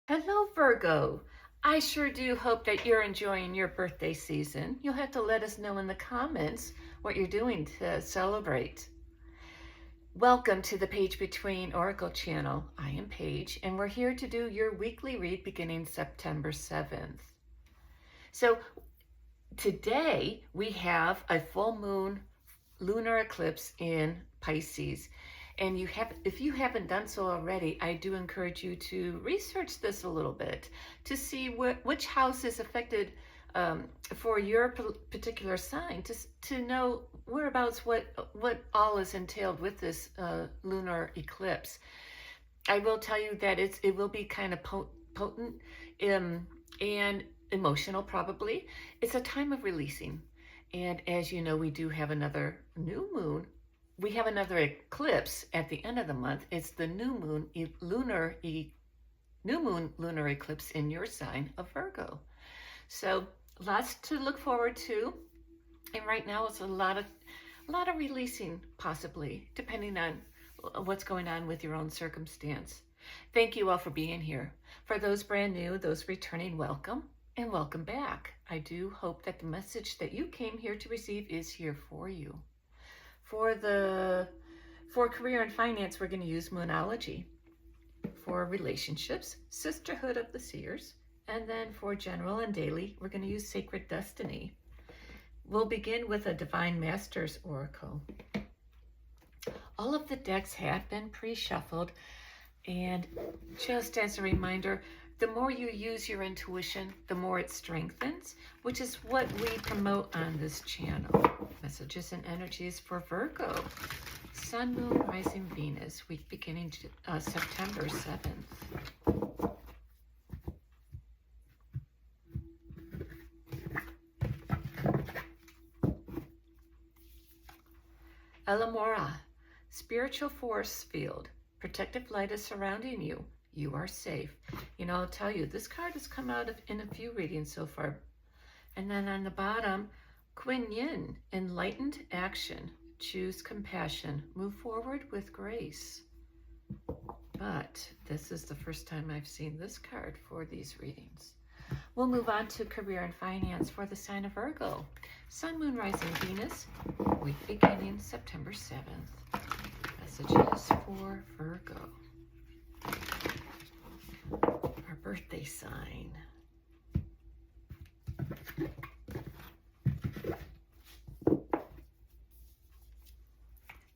Hello, Virgo. I sure do hope that you're enjoying your birthday season. You'll have to let us know in the comments what you're doing to celebrate. Welcome to the Page Between Oracle channel. I am Paige, and we're here to do your weekly read beginning September 7th. So today we have a full moon lunar eclipse in Pisces. And if you haven't done so already, I do encourage you to research this a little bit to see which house is affected for your particular sign, to know whereabouts what all is entailed with this lunar eclipse. I will tell you that it will be kind of potent and emotional, probably. It's a time of releasing. And as you know, we do have another new moon. We have another eclipse at the end of the month. It's the new moon lunar eclipse in your sign of Virgo. So lots to look forward to. And right now it's a lot of releasing, possibly, depending on what's going on with your own circumstance. Thank you all for being here. For those brand new, those returning, welcome and welcome back. I do hope that the message that you came here to receive is here for you. For career and finance, we're going to use Moonology. For relationships, Sisterhood of the Seers. And then for general and daily, we're going to use Sacred Destiny. We'll begin with a Divine Masters Oracle. All of the decks have been pre-shuffled, and just as a reminder, the more you use your intuition, the more it strengthens, which is what we promote on this channel. Messages and energies for Virgo. Sun, Moon, Rising, Venus, week beginning September 7th. Elamora, spiritual force field. Protective light is surrounding you. You are safe. You know, I'll tell you, this card has come out in a few readings so far. And then on the bottom, Kuan Yin, enlightened action. Choose compassion. Move forward with grace. But this is the first time I've seen this card for these readings. We'll move on to career and finance for the sign of Virgo. Sun, Moon, Rising, Venus, week beginning September 7th. Messages for Virgo. Our birthday sign.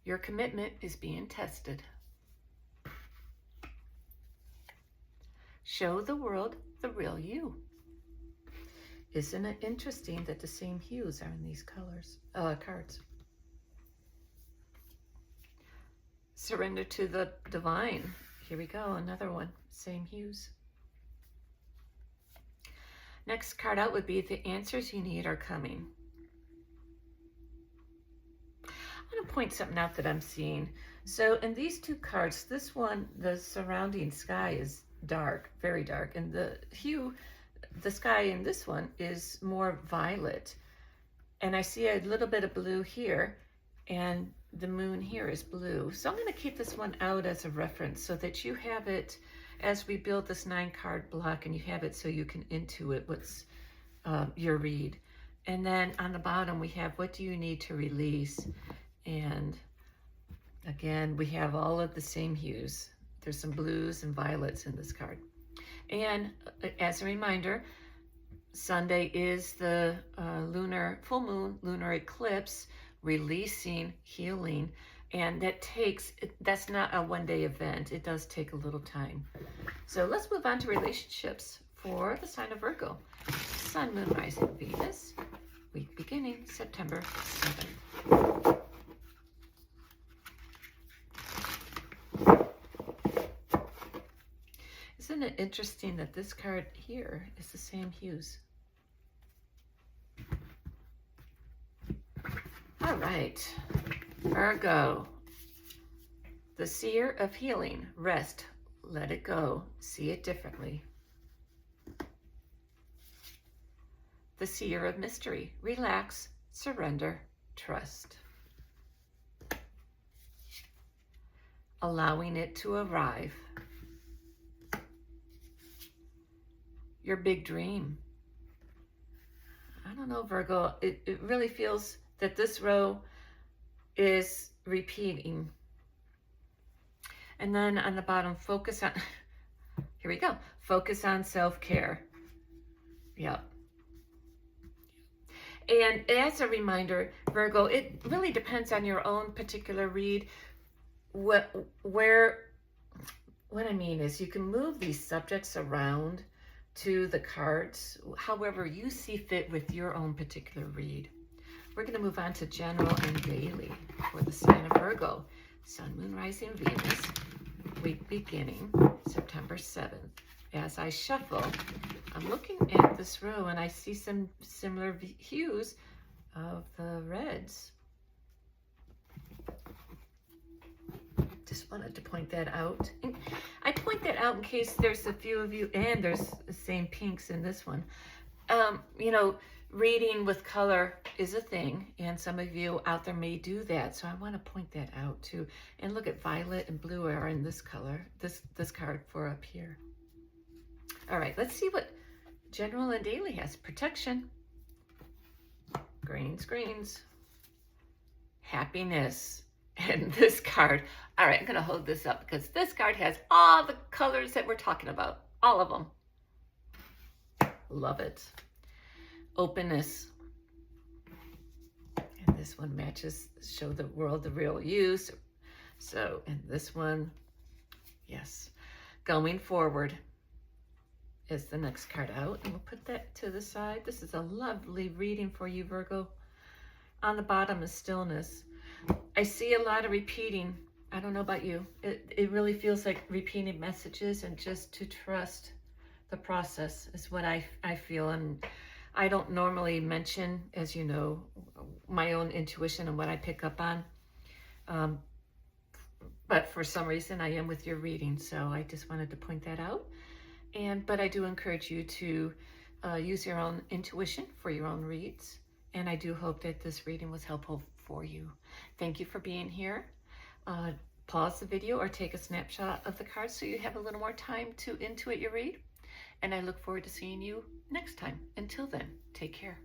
Your commitment is being tested. Show the world the real you. Isn't it interesting that the same hues are in these cards? Surrender to the divine. Here we go, another one, same hues. Next card out would be the answers you need are coming. I'm going to point something out that I'm seeing. So in these two cards, this one, the surrounding sky is dark, very dark, and the sky in this one is more violet. And I see a little bit of blue here, and the moon here is blue. So I'm going to keep this one out as a reference so that you have it as we build this 9-card block, and you have it so you can intuit what's your read. And then on the bottom we have, what do you need to release? And again, we have all of the same hues. There's some blues and violets in this card. And as a reminder, Sunday is the full moon lunar eclipse, releasing, healing, and that's not a one-day event. It does take a little time. So let's move on to relationships for the sign of Virgo. Sun, Moon, Rising, Venus, week beginning September 7th. Isn't it interesting that this card here is the same hues? All right, Virgo, the seer of healing, rest, let it go, see it differently. The seer of mystery, relax, surrender, trust. Allowing it to arrive. your big dream. I don't know, Virgo. It really feels that this row is repeating. And then on the bottom, focus on, here we go, focus on self-care. Yep. And as a reminder, Virgo, it really depends on your own particular read. What I mean is you can move these subjects around to the cards however you see fit with your own particular read. We're going to move on to general and daily for the sign of Virgo. Sun, Moon, Rising, Venus, week beginning September 7th. As I shuffle, I'm looking at this row and I see some similar hues of the reds. Just wanted to point that out. And I point that out in case there's a few of you, and there's the same pinks in this one. You know, reading with color is a thing, and some of you out there may do that. So I want to point that out too. And look at violet and blue are in this color, this card for up here. All right, let's see what general and daily has. Protection, greens, happiness, and this card. All right, I'm going to hold this up because this card has all the colors that we're talking about, all of them. Love it. Openness. And this one matches, show the world the real you. So, and this one, yes. Going forward is the next card out. And we'll put that to the side. This is a lovely reading for you, Virgo. On the bottom is stillness. I see a lot of repeating. I don't know about you. It really feels like repeating messages, and just to trust the process is what I feel. And I don't normally mention, as you know, my own intuition and what I pick up on. But for some reason I am with your reading. So I just wanted to point that out. But I do encourage you to use your own intuition for your own reads. And I do hope that this reading was helpful for you. Thank you for being here. Pause the video or take a snapshot of the cards so you have a little more time to intuit your read. And I look forward to seeing you next time. Until then, take care.